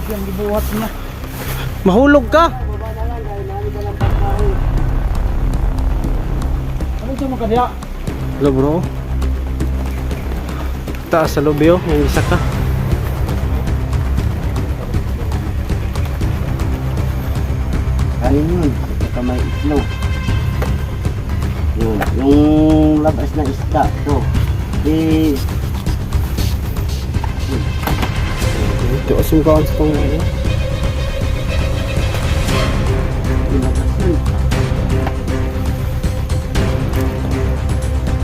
yung gibuhat niya. Mahulog ka. Ano ito mo kadiya? Hello bro. Taas sa lobby oh, yung isa ka. Kanin yun, ito may itlog. Yun, yung labas na isda, ito. Ito asim ka sa tong ano.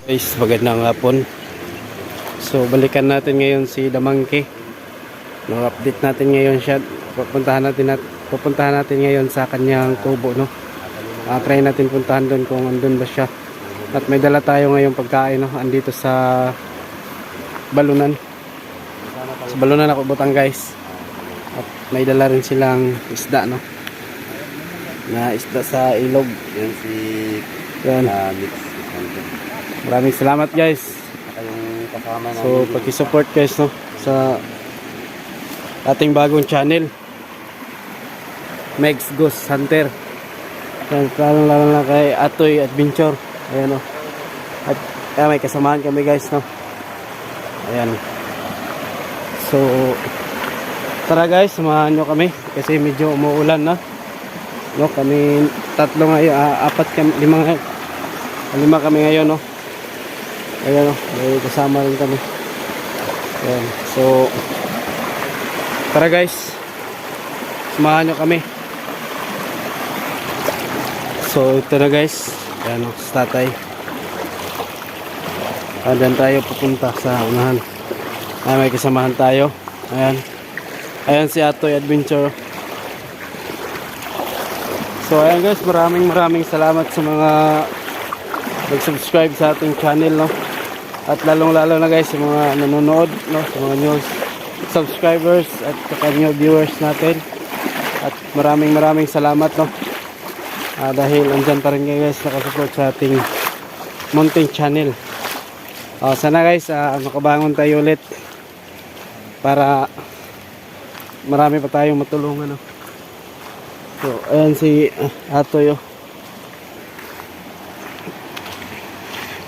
Guys, magandang hapon. So balikan natin ngayon si Damangke. No, update natin ngayon siya. Pupuntahan natin ngayon sa kanyang kubo, no. Try natin puntahan doon kung andun ba siya. At may dala tayo ngayong pagkain, no. Andito sa balunan. Sa balunan ako butang, guys. At may dala rin silang isda, no. Na isda sa ilog. Yan si Yan. Mix. Maraming salamat, guys. Yung kasama namin. So paki-support, guys, no, sa ating bagong channel, Meg's Ghost Hunter. Yan, lalo na kay Atoy Adventure. Ayan, no. At may kasamahan kami, guys, no. Ayan. So tara, guys, samahan nyo kami kasi medyo umuulan na, no. Kami tatlo ngayon, lima kami ngayon, no. Ayan, no, may kasama rin kami. Ayan. So tara, guys, samahan nyo kami. So ito na, guys. Ayan, no, sa tatay. Ayan tayo pupunta sa unahan. Ayan, may kasamahan tayo. Ayan. Ayan si Atoy Adventure. So ayan, guys, maraming salamat sa mga nag-subscribe sa ating channel, no. At lalong lalo na, guys, sa mga nanonood, no, sa mga new subscribers at saka new viewers natin. At maraming salamat, no. Dahil andyan pa rin kayo, guys, nakasupport sa ating munting channel. Sana, guys, makabangon tayo ulit para marami pa tayong matulungan, no. So ayan si Atoy, oh.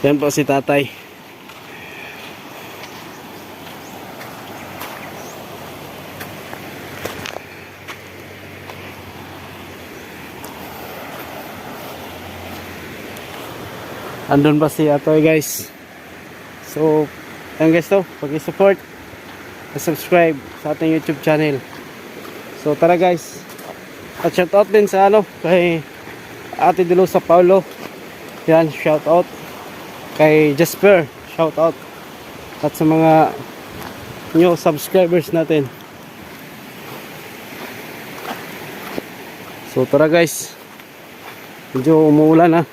Yan po si tatay. Andun pa si Atoy, guys. So ayan, guys, to, pag-support, subscribe sa ating YouTube channel. So tara, guys. At shoutout din sa kay Ate Delusa Paulo. Yan, shoutout kay Jasper, shoutout. At sa mga new subscribers natin. So tara, guys. Medyo umuulan, ha.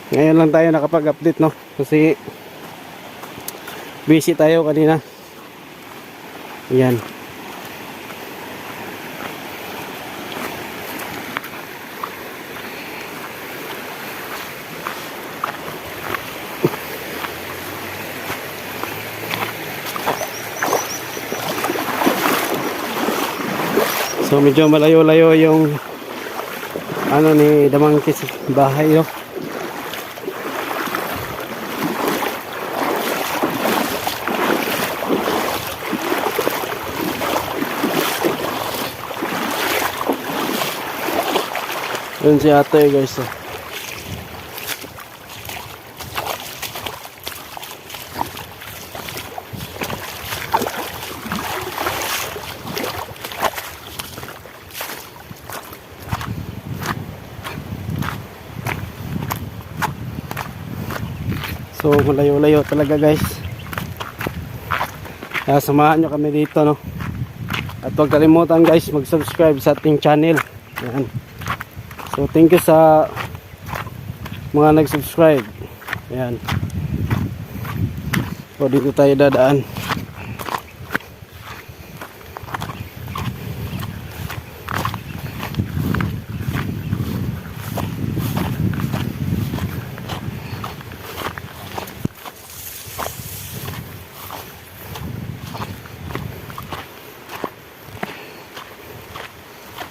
Ngayon lang tayo nakapag-update, no, kasi busy tayo kanina. Yan. So medyo malayo-layo yung ni Damangke sa bahay, no. Yun si Ate, guys, oh. So malayo-layo talaga, guys. Kaya samahan nyo kami dito, no. At huwag kalimutan, guys, mag-subscribe sa ating channel. Yan. So thank you sa mga nag-subscribe. Ayan. So dito tayo dadaan.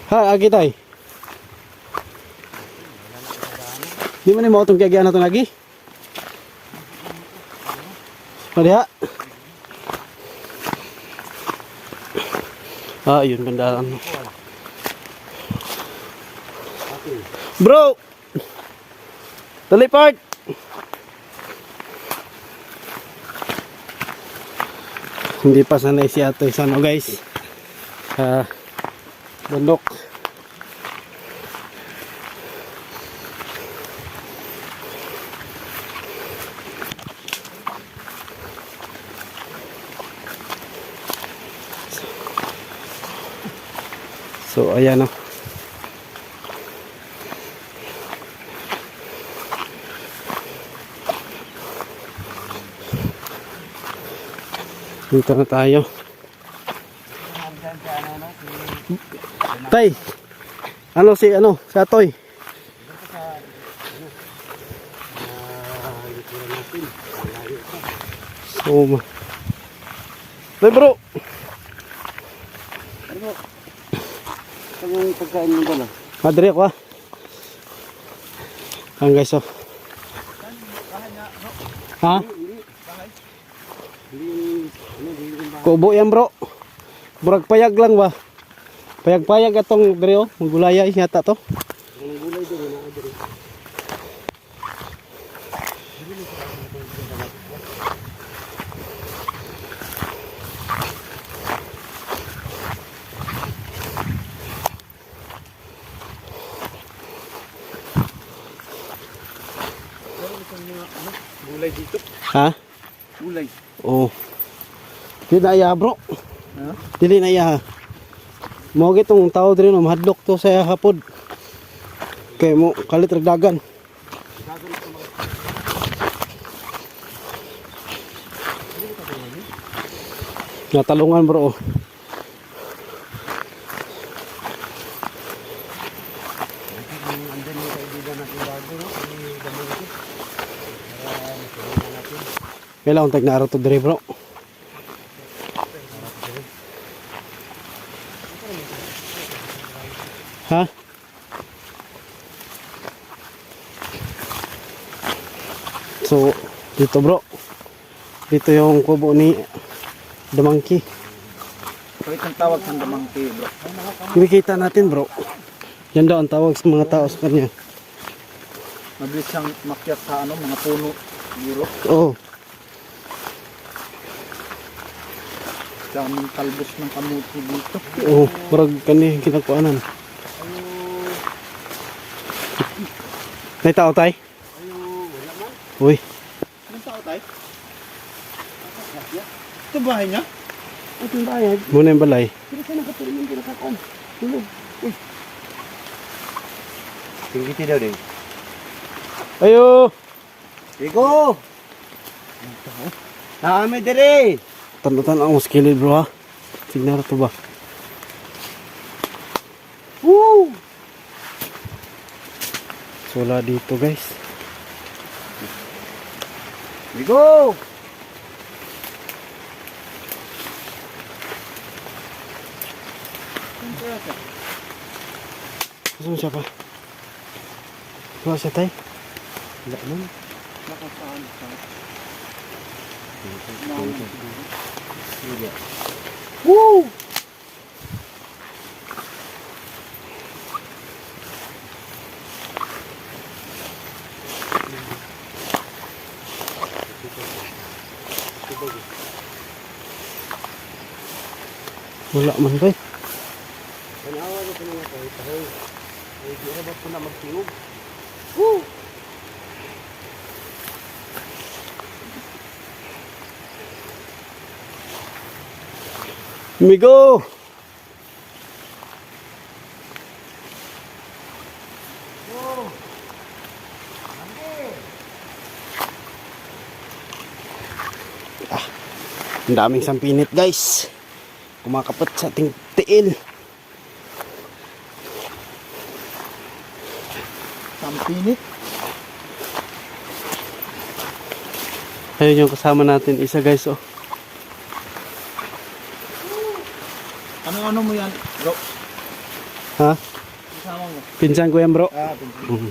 Ha, agi tay. Di man ni mo itong kagyan na ito lagi? Maliha. Ah, yun bandaan. Bro! Dali part! Hindi pa sanay si Ate Sano guys. Bundok. So ayan o. Dito na tayo. Tay, ano si Satoy? So, tay bro. Ano yung pagkain mo dala? Madre ko ah. Ang guys oh. Ha? Kubo yan bro. Burag payag lang ba? Payag-payag atong dre oh. Gulaya yata to. Gulay dito. Ha? Gulay. Oh. Dili na iya bro. Ha? Dili na iya. Mo gitong tao diri no mahadlok to sa hapod. Kay mo kalit ragdagan. Natalungan bro. Kailangan tag naaro to diri bro. Ha? So, dito bro. Dito yung kubo ni Damangki. Bakit ang tawag sa Damangki bro? Kinikita natin bro. Yan daw ang tawag sa mga tao sa kanya. Mabilis siyang makyat sa mga puno. Siguro. Oo. Daming talbos ng kamuti dito. Oo. Parang kani kinakuanan. May tao tay? Uy. Anong tao tayo? Ito bahay niya? Ito yung bayad. Muna yung balay. Tingkiti daw din. Ayo! Rico! Naami dire! Tanutan ang muskilid bro ha. Tignan to ba? Woo! So wala dito guys. Rico! Saan siya pa? Wala siya tay? Wala naman. Nakasaan ka. Woo! Wala man ba? Panawa na pala tayo. Ay, di ba po na magtingog? Woo! Migo! Ang daming sampinit guys. Kumakapat sa ating tiil. Sampinit. Ayun yung kasama natin isa guys oh. Ano mo yan, bro? Ha? Kasama mo. Pinsan ko yan bro. Pinsan. Mhm.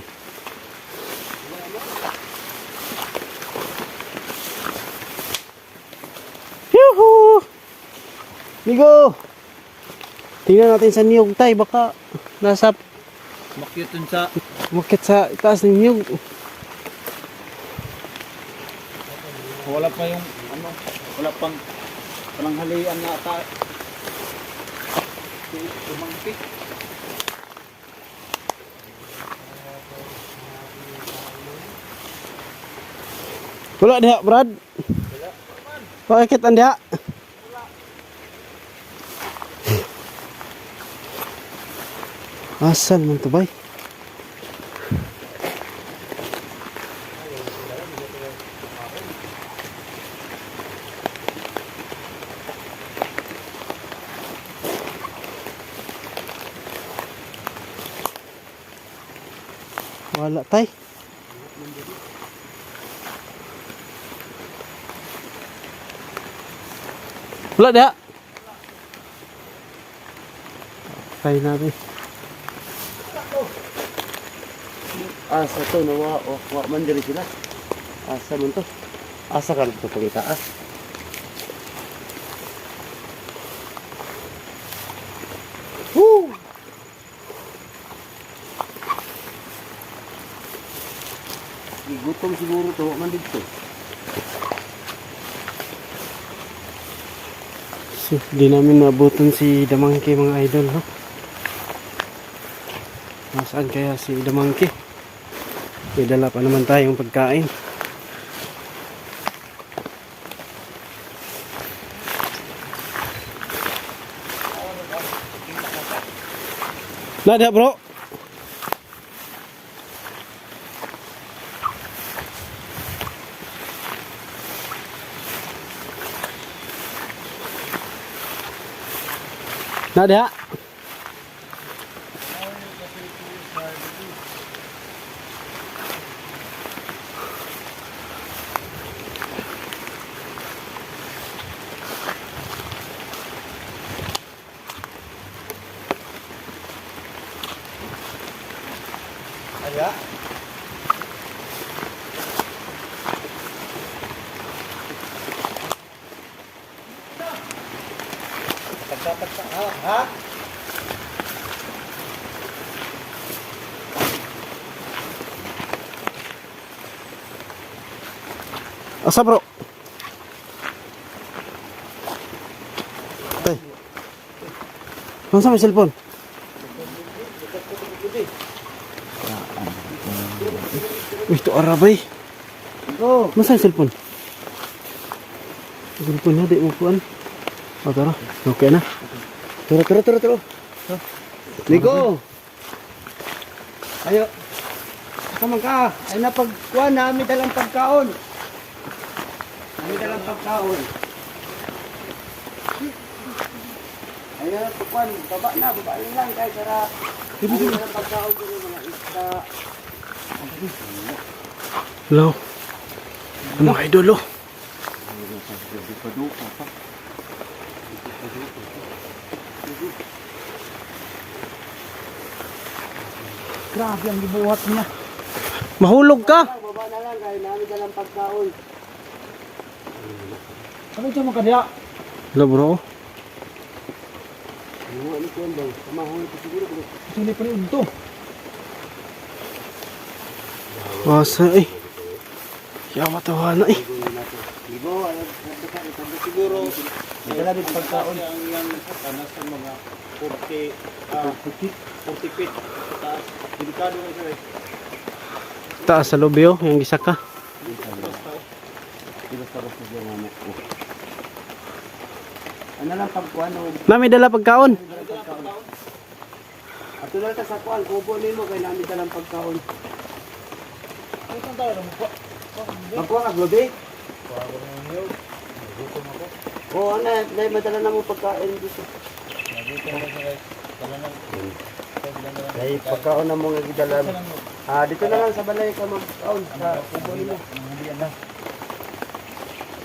Yuhu! Migo! Tingnan natin sa niyog tay, baka nasa Makyutun sa makit sa taas ng niyog. wala pa yung ano, wala pang pananghalian na ata. Tumangki. Wala diha, Brad. Bakit ang diha? Asan man to bay? Wala tay. Wala diha. Tay natin. Asa to nawa wa man diri sila. Asa man to? Asa ka to pagitaas? Woo! Gutom siguro to, wa man dito. So, di namin mabutan si Damangki mga idol, no? Nasaan kaya si Damangki? May dala pa naman tayong pagkain. Nada bro. Nada. Ada. Tagka ha? Asa bro? Tay. Masa may cellphone? Ito arabay. Go. Masa yung cellphone? Cellphone na, di mo kuhan. O, tara. Okay na. Turo. Ligo. Ayo. Kamang ka. Ay napagkuhan namin dalang pagkaon. Ay na pagkuhan. Baba lang kay para. Namin dalang pagkaon dito mga isda. Hello. Ano idol oh? Grabe ang gibuhat niya. Mahulog ka? Baba na lang kay namin dalang pagkaon. Ano siya mo kadiya? Hello bro. Ano ko daw? Kamahon ito siguro bro. Sili pa rin ito. Masa eh. Kaya matawa na eh. Ligo, ayo siguro. Dala din pagkaon yang tanas ng mga 40 feet. Taas. Delikado na siya. Taas sa lobby oh, yung isa ka. Ano lang pagkuhan o Nami dala pagkaon. at tulad ka sa kuhan, kubo nimo kay namin dalang pagkaon. Ano saan tayo? Magkuha ka globe? Oo, na madala na mo pagkain dito. Ay, pagkaon na mo nga gidalan. Dito na lang sa balay ka magkaon sa kubo nimo.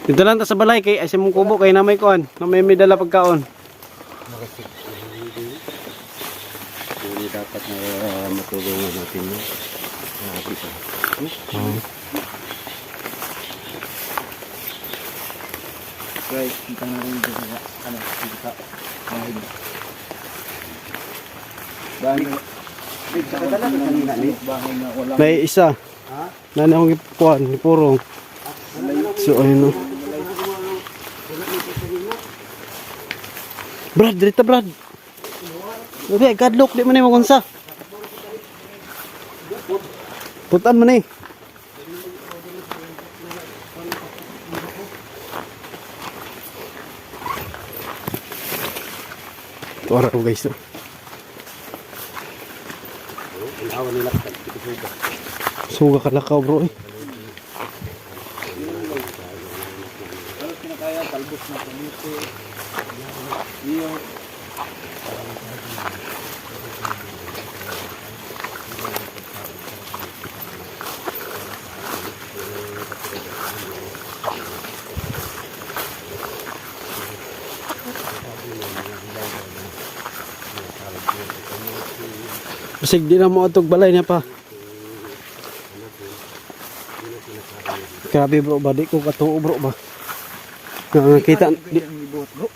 Dito lang ta sa balay kay asim mong kubo kay na may kuan. Na may dala pagkaon. Dapat na matulungan natin yun. Grabe ka. Guys, kita na rin dito sa ano, dito sa bahay. Bahay bahay na wala. May isa. Ha? Nana akong ipuan, ni Purong. So, ayun o. Brad, dirita Brad. Okay, kadlok, di man na magunsa. Putan mo na eh. Tuwara ko guys. Suga ka lakaw bro eh. Kalau kinakaya talbos na kamite. Iyo. Basig di na mo atog balay niya pa. Grabe bro ba, di ko katuo bro ba. Nga nakita, di,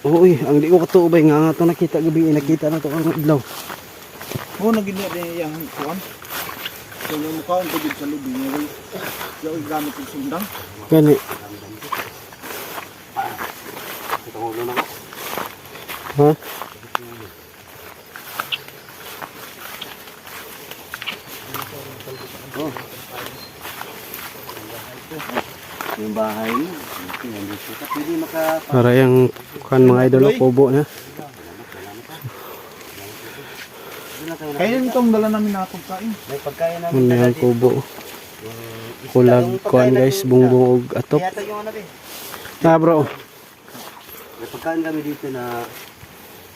uy, ang di ko katuo ba, nga ito nakita gabi, nakita na to ang idlaw. Oh, naging niya yung kuwan. So, yung mukha ang tubig sa lubing niya. Yung gamit yung sundang. Gani. Ha? Yung bahay mo. Nandito ka. Pwede maka... Para yung kan mga idol kubo na. Kaya itong dala namin na pagkain. May pagkain namin Ano yung kubo. Kulag kuan guys, bungbong og atop. Kaya yung ano Ha bro. May pagkain kami dito na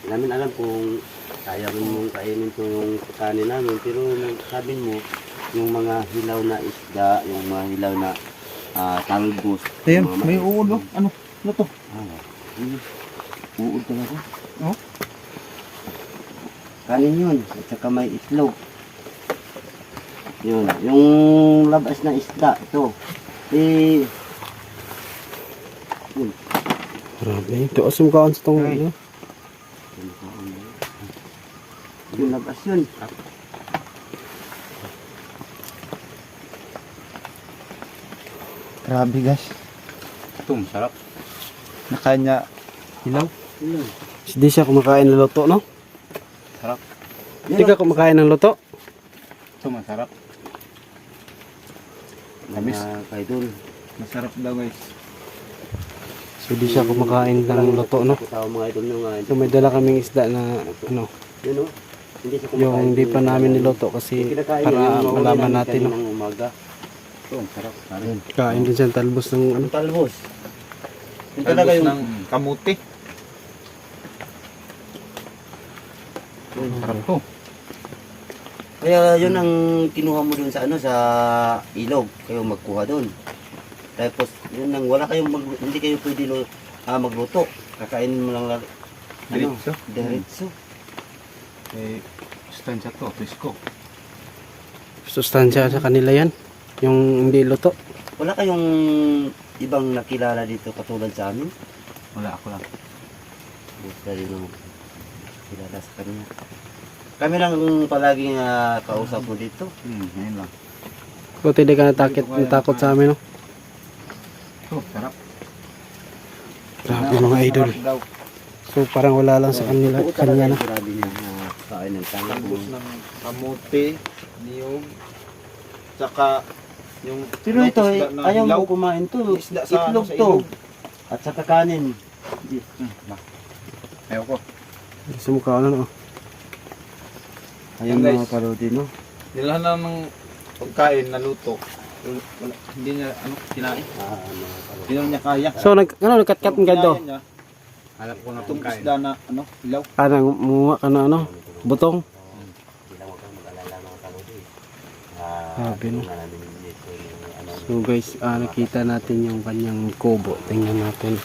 hindi namin alam kung kaya mong kainin ko yung pagkain namin. Pero sabi mo, yung mga hilaw na isda, yung mga hilaw na talbos. Ayun, yung mga may uod no? Ano? Ano to? Uod talaga. Oh? Kanin yun, at saka may itlog. Yun, yung labas na isda, ito. Yun. Grabe, ito asum kaon sa tong ano. Yung labas yun. Grabe guys. Ito, masarap. Nakanya hilaw. Hindi siya kumakain ng luto, no? Sarap. Hindi ka kumakain ng luto? Ito masarap. Tamis. Kay dun. Masarap daw guys. So hindi siya kumakain ng luto, no? Tao mga idol nyo nga. So may dala kaming isda na ano, Yun o. Hindi siya kumakain. yung hindi pa namin niluto kasi para malaman natin, no? Ng umaga. Ito, masarap. Sarap. Kain din siya talbos ng ano. Ang talbos. Yung talaga yung... ng kamuti. Sarap to. Kaya yun ang kinuha mo dun sa ano, sa ilog. Kayo magkuha dun. Tapos yun ang wala kayong hindi kayo pwede magluto. Kakainin mo lang Diretso? Diretso. Eh, stansya to, Prisco. Sustansya sa kanila yan. Yung hindi luto. Wala kayong ibang nakilala dito katulad sa amin? Wala ako lang. Gusto rin mo kilala sa kanya. Kami lang palaging kausap mo dito. Ngayon lang. Buti di ka natakot sa amin, no? Ito, sarap. Grabe mga idol. Daw. So parang wala lang sa kanila, kanya na. Grabe niya kain ng Talbos ng kamuti, niyog, tsaka yung Pero ito, isda na ayaw hilaw. mo kumain to. Isda sa- Itlog sa to. ilog. At saka kanin. Ayaw ko. Sa mukha ano, no? Ayaw Yan, guys. mga parodi, no? Nilahan lang ng pagkain na luto. Wala, hindi niya kinain. Hindi naman niya kaya. So nagkat-kat ng gado. Kinain niya, hanap ko na itong isda na hilaw. Parang muwa ka na ano, butong. Grabe, no? So guys, nakita natin yung kanyang kubo. Tingnan natin.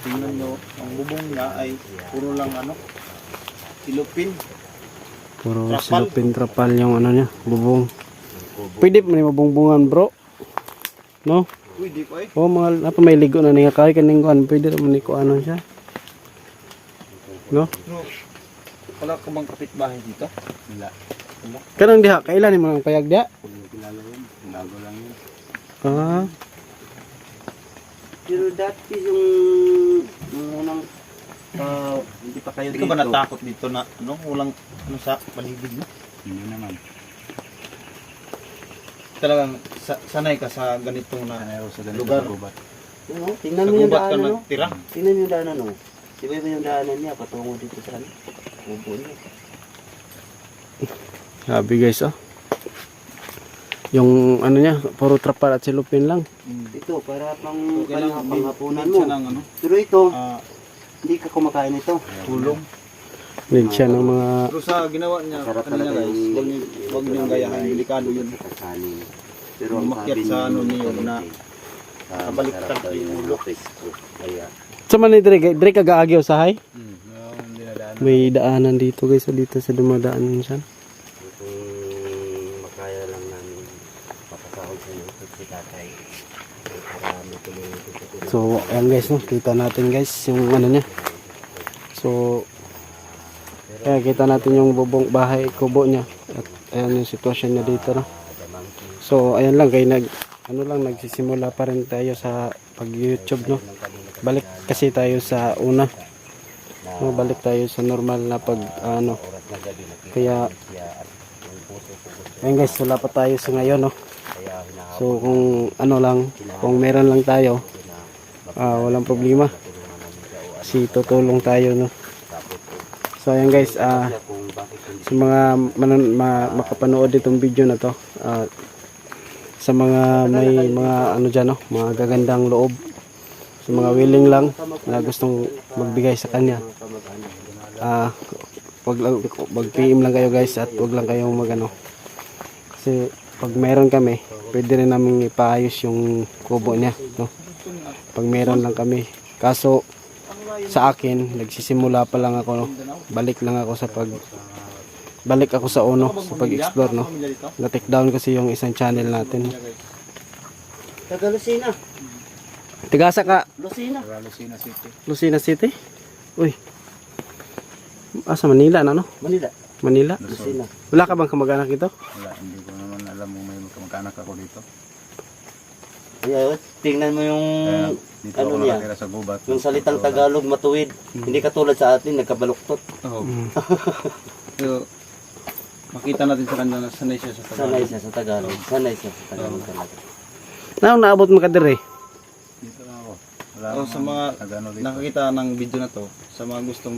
Tingnan nyo, ang bubong niya ay puro lang ilupin. Puro Trapal. silupin trapal yung ano niya, bubong. Pwede pa ni mabungbungan bro. No? Pwede pa eh. Oh, mga apa may ligo na niya kay kaning kuan, pwede ra man ni ano siya. No? No. Wala ka bang kapitbahay dito? Wala. Kanang diha kailan ni mga payag diha? Hindi kilala yun. Bago lang yun. Ah, Pero dati yung unang hindi pa kayo Hindi ka ba natakot dito na walang sa paligid mo? Hindi naman. Talagang sanay ka sa ganitong na lugar. Ano? Tingnan mo Sa yung gubat ka daanan, no? nagtira. Tingnan mo yung daanan, no? Diba yung daanan niya patungo dito sa ano? Ubo niya. sabi guys oh. Yung ano niya, puro trapal at silupin lang. Ito, para pang Kailangan panghapunan need mo. siya ng Pero ito, ah, hindi ka kumakain ito. tulong. Need siya ng mga Pero sa ginawa niya Sarap kanina talaga guys, wag niyong gayahin, delikado yun. Kakanin. Pero Umakyat sa ano niyo na kabaliktad yung ulo. Kaya, sa man ni dire ka gaagyo usahay? May daanan dito guys, so dito sa dumadaan siya. kung makaya lang namin papasahod sa iyo si tatay. Para may tuloy ito. So ayan guys no, kita natin guys yung ano niya. So kaya kita natin yung bubong bahay kubo niya at ayan yung sitwasyon niya dito no. So ayan lang kay nagsisimula pa rin tayo sa pag YouTube no. Balik kasi tayo sa una. No, balik tayo sa normal na pag ano. Kaya ayan guys, wala pa tayo sa ngayon no. So kung ano lang, kung meron lang tayo, walang problema. Kasi tutulong tayo no. So ayan guys, sa mga makapanood itong video na to, sa mga may mga ano dyan no, mga gagandang loob, sa mga willing lang na gustong magbigay sa kanya, wag lang mag-PM lang kayo guys at wag lang kayong magano. Kasi pag meron kami, pwede rin namin ipaayos yung kubo niya no. Pag meron lang kami. Kaso sa akin, nagsisimula pa lang ako no. Balik ako sa uno sa pag-explore no. Na-take down kasi yung isang channel natin. Taga Lucena. Tigasa ka, Lucena. Lucena City. Uy. Sa Manila na no? Manila. Manila. Lucena. Wala ka bang kamag-anak dito? Wala, hindi ko naman alam kung may kamag-anak ako dito. Kaya tingnan mo yung Kaya dito ano ako niya, nakatira sa gubat. yung salitang Tagalog matuwid. Hindi katulad sa atin, nagkabaluktot. Oo. So, makita natin sa kanya na sanay siya sa Sanay Tagalog. siya sa Tagalog. Sanay siya sa Tagalog talaga. Naong naabot mo ka dire? Dito lang ako. Wala O sa mga nagano dito. nakakita ng video na to, sa mga gustong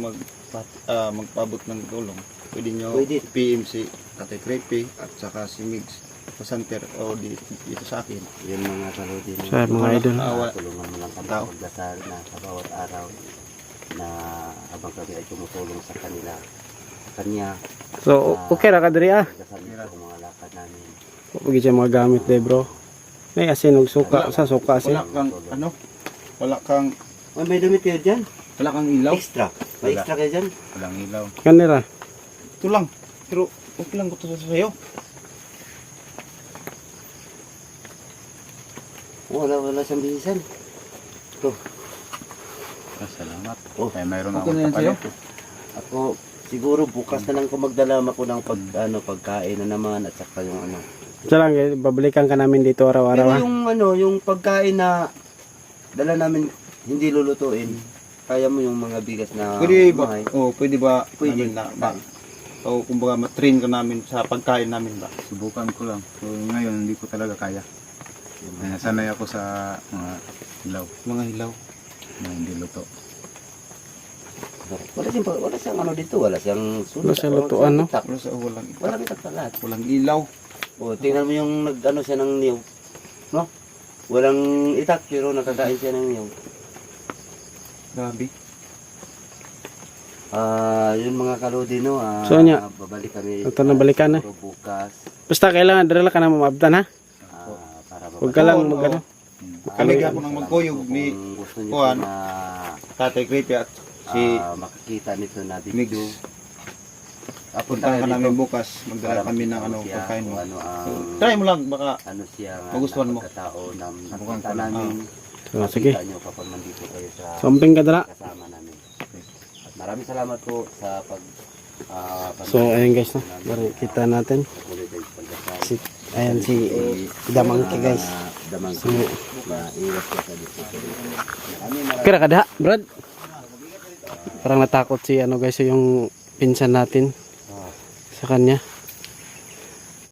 magpabot ng tulong, pwede nyo Pwede. PM si Tatay Creepy at saka si Migs Pasanter o dito sa akin. Yan mga kalodi mo. Sa mga idol. Tulungan mo lang kami Tao. pagdasal na sa bawat araw na habang kami ay tumutulong sa kanila. Sa kanya, So, okay ra ka dire ah. pagdasal nito ang mga lakad namin. Pagid siya mga gamit de bro. May asin og suka, sa suka asin. Wala kang wala kang Oh, may damit kayo dyan? wala kang ilaw. Extra. May Wala. extra kayo dyan? Walang ilaw. Kanira. Ito lang. Pero okay lang ko to sa'yo. Wala siyang bihisan. Ito. Salamat. Oh. Ay, mayroon Okay akong na yan sa'yo? kapalit. Ako, siguro bukas na lang ko magdala ako ng pagkain na naman at saka yung ano. Siya lang, babalikan ka namin dito araw-araw Pero ha. yung pagkain na dala namin hindi lulutuin. Kaya mo yung mga bigas na Pwede ba? kumain. Oh, pwede ba Pwede. namin na o kumbaga ma-train ka namin sa pagkain namin ba? Subukan ko lang. So, ngayon, hindi ko talaga kaya. Sanay ako sa mga ilaw Mga hilaw. na hindi luto. Wala siyang ano dito, wala siyang Wala siyang lutuan, no? itak. Wala sa walang Walang itak sa lahat. walang ilaw. O, tingnan mo yung nag-ano siya ng niyog. No? Walang itak pero nakakain siya ng niyog. Grabe. Yun mga kalodi no. So, nya, babalik kami. ito na balikan na. siguro bukas. Basta kailangan dire ka na maabdan ha. Para Huwag ka lang Oo, magano. Kami ako nang magkuyog ni Kung gusto niyo Kuan. po na Tatay Creepy at si makikita nito na Migs. video. Puntahan ka namin bukas, magdala kami ng ano, siya, pagkain kung mo. ano ang Try mo lang, baka ano siya nga Magustuhan mo. pagkatao na Nakukuha nakita ko lang. namin. So, sige. Makita nyo kapag nandito kayo sa Sumping ka dala. kasama namin. At maraming salamat po sa pag So, ayun guys, no? Bari, kita natin. Si, ayan si Damangki guys. Damangki. So, Maiwas ka sa dito. kira kada, Brad. Parang natakot si ano guys, yung pinsan natin sa kanya.